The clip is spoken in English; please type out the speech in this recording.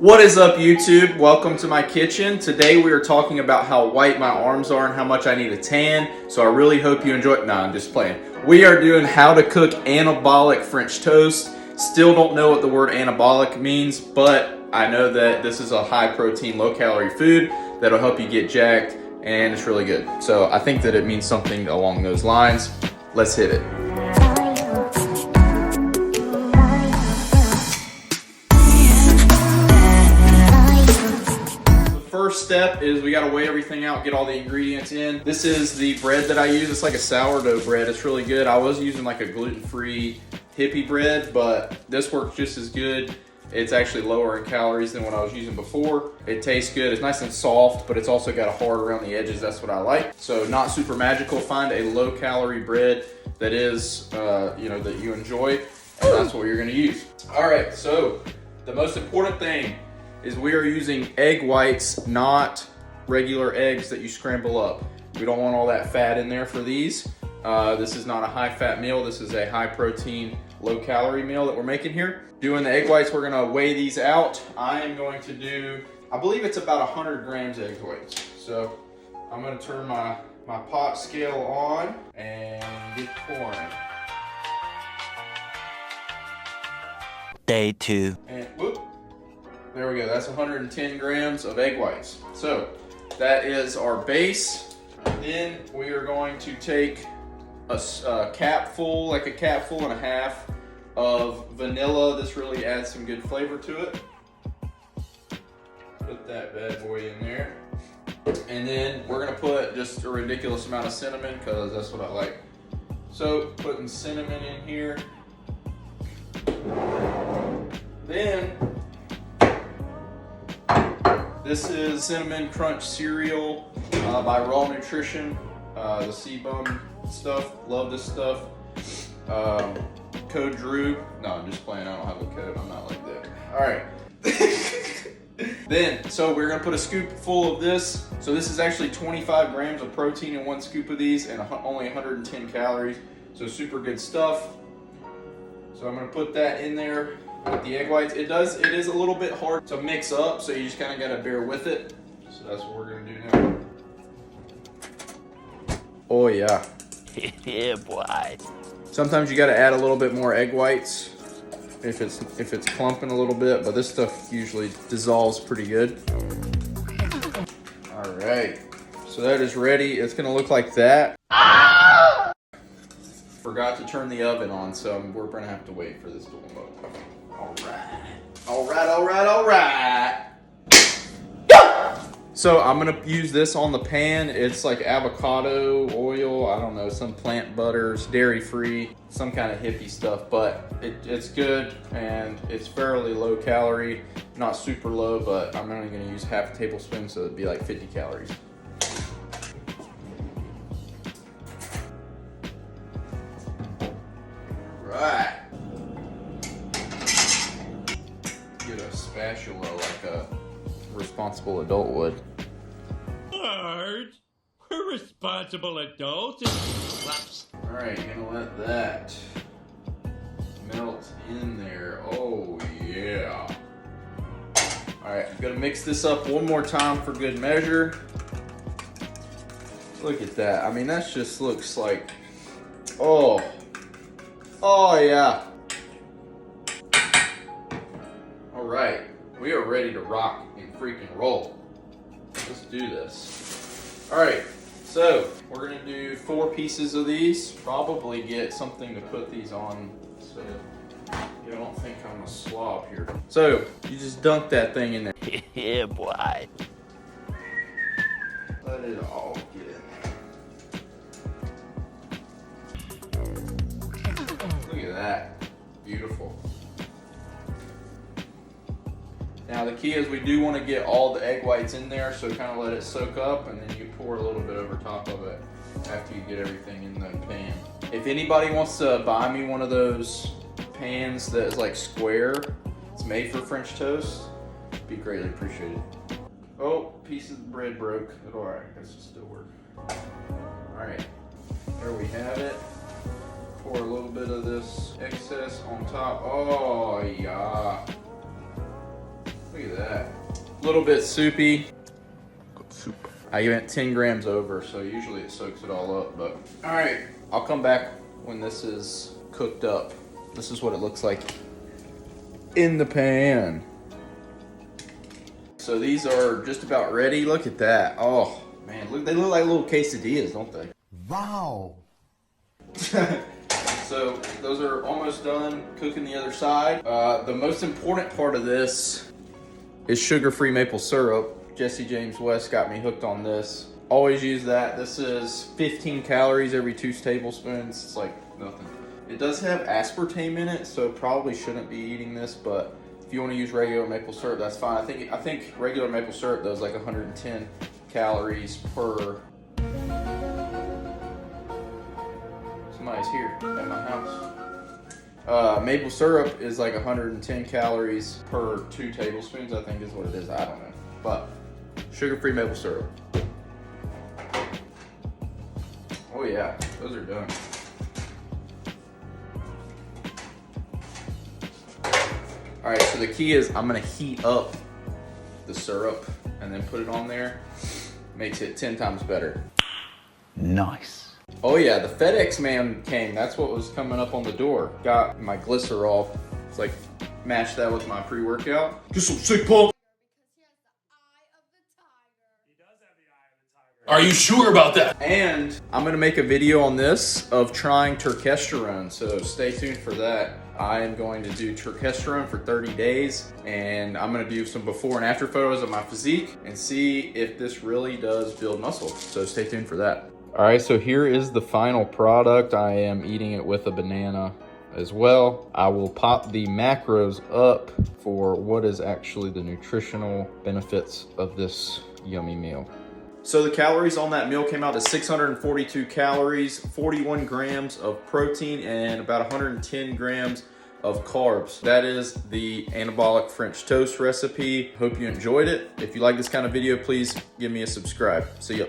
What is up, YouTube? Welcome to my kitchen. Today we are talking about how white my arms are and how much I need a tan. So I really hope you enjoy it. No, I'm just playing. We are doing how to cook anabolic French toast. Still don't know what the word anabolic means, but I know that this is a high protein, low calorie food that'll help you get jacked, and it's really good. So I think that it means something along those lines. Let's hit it. First step is we got to weigh everything out, get all the ingredients in. This is the bread that I use. It's like a sourdough bread. It's really good. I was using like a gluten-free hippie bread, but this works just as good. It's actually lower in calories than what I was using before. It tastes good. It's nice and soft, but it's also got a hard around the edges. That's what I like. So not super magical. Find a low calorie bread that is, that you enjoy, and that's what you're gonna use. All right, so the most important thing is we are using egg whites, not regular eggs that you scramble up. We don't want all that fat in there for these. This is not a high fat meal. This is a high protein, low calorie meal that we're making here. Doing the egg whites, we're gonna weigh these out. I am going to do, I believe it's about 100 grams egg whites. So I'm gonna turn my pot scale on and get pouring. Day 2. And whoop. There we go, that's 110 grams of egg whites. So that is our base. Then we are going to take a capful, like a capful and a half of vanilla. This really adds some good flavor to it. Put that bad boy in there. And then we're gonna put just a ridiculous amount of cinnamon because that's what I like. So putting cinnamon in here. Then this is Cinnamon Crunch cereal by Raw Nutrition, the C-bone stuff. Love this stuff. Code Drew. No, I'm just playing. I don't have a code. I'm not like that. All right. Then, so we're gonna put a scoop full of this. So this is actually 25 grams of protein in one scoop of these and only 110 calories. So super good stuff. So I'm gonna put that in there with the egg whites. It is a little bit hard to mix up, so you just kind of got to bear with it. So that's what we're going to do now. Oh yeah. Yeah, boy. Sometimes you got to add a little bit more egg whites if it's clumping a little bit, but this stuff usually dissolves pretty good. All right. So that is ready. It's going to look like that. Forgot to turn the oven on, so we're going to have to wait for this to warm up. All right. So I'm gonna use this on the pan. It's like avocado oil, I don't know, some plant butters, dairy-free, some kind of hippie stuff, but it's good and it's fairly low calorie, not super low, but I'm only gonna use half a tablespoon, so it'd be like 50 calories. Right. Get a spatula like a responsible adult would. Bird, we're responsible adults. Alright, gonna let that melt in there. Oh yeah. Alright, I'm gonna mix this up one more time for good measure. Look at that. I mean, that just looks like, oh yeah. All right, we are ready to rock and freaking roll. Let's do this. All right, so we're gonna do 4 pieces of these. Probably get something to put these on so you don't think I'm a slob here. So you just dunk that thing in there. Yeah, boy. Let it all get in there. Look at that, beautiful. Now the key is we do want to get all the egg whites in there, so kind of let it soak up, and then you pour a little bit over top of it after you get everything in the pan. If anybody wants to buy me one of those pans that is like square, it's made for French toast, it'd be greatly appreciated. Oh, piece of the bread broke. All right, I guess it'll still work. All right, there we have it. Pour a little bit of this excess on top. Oh yeah. Look at that. A little bit soupy. Good soup. I went 10 grams over, so usually it soaks it all up, but. All right, I'll come back when this is cooked up. This is what it looks like in the pan. So these are just about ready. Look at that. Oh man, look, they look like little quesadillas, don't they? Wow. So those are almost done cooking the other side. The most important part of this is sugar-free maple syrup. Jesse James West got me hooked on this. Always use that. This is 15 calories every 2 tablespoons. It's like nothing. It does have aspartame in it, so probably shouldn't be eating this, but if you want to use regular maple syrup, that's fine. I think regular maple syrup does like 110 calories per. Somebody's here at my house. Maple syrup is like 110 calories per 2 tablespoons, I think is what it is. I don't know. But sugar-free maple syrup. Oh yeah, those are done. All right, so the key is I'm gonna heat up the syrup and then put it on there. Makes it 10 times better. Nice. Oh yeah, the FedEx man came. That's what was coming up on the door. Got my glycerol. It's like, mash that with my pre-workout. Get some sick pump. Are you sure about that? And I'm gonna make a video on this of trying turkesterone, so stay tuned for that. I am going to do turkesterone for 30 days, and I'm gonna do some before and after photos of my physique and see if this really does build muscle. So stay tuned for that. All right, so here is the final product. I am eating it with a banana as well. I will pop the macros up for what is actually the nutritional benefits of this yummy meal. So the calories on that meal came out to 642 calories, 41 grams of protein, and about 110 grams of carbs. That is the anabolic French toast recipe. Hope you enjoyed it. If you like this kind of video, please give me a subscribe. See ya.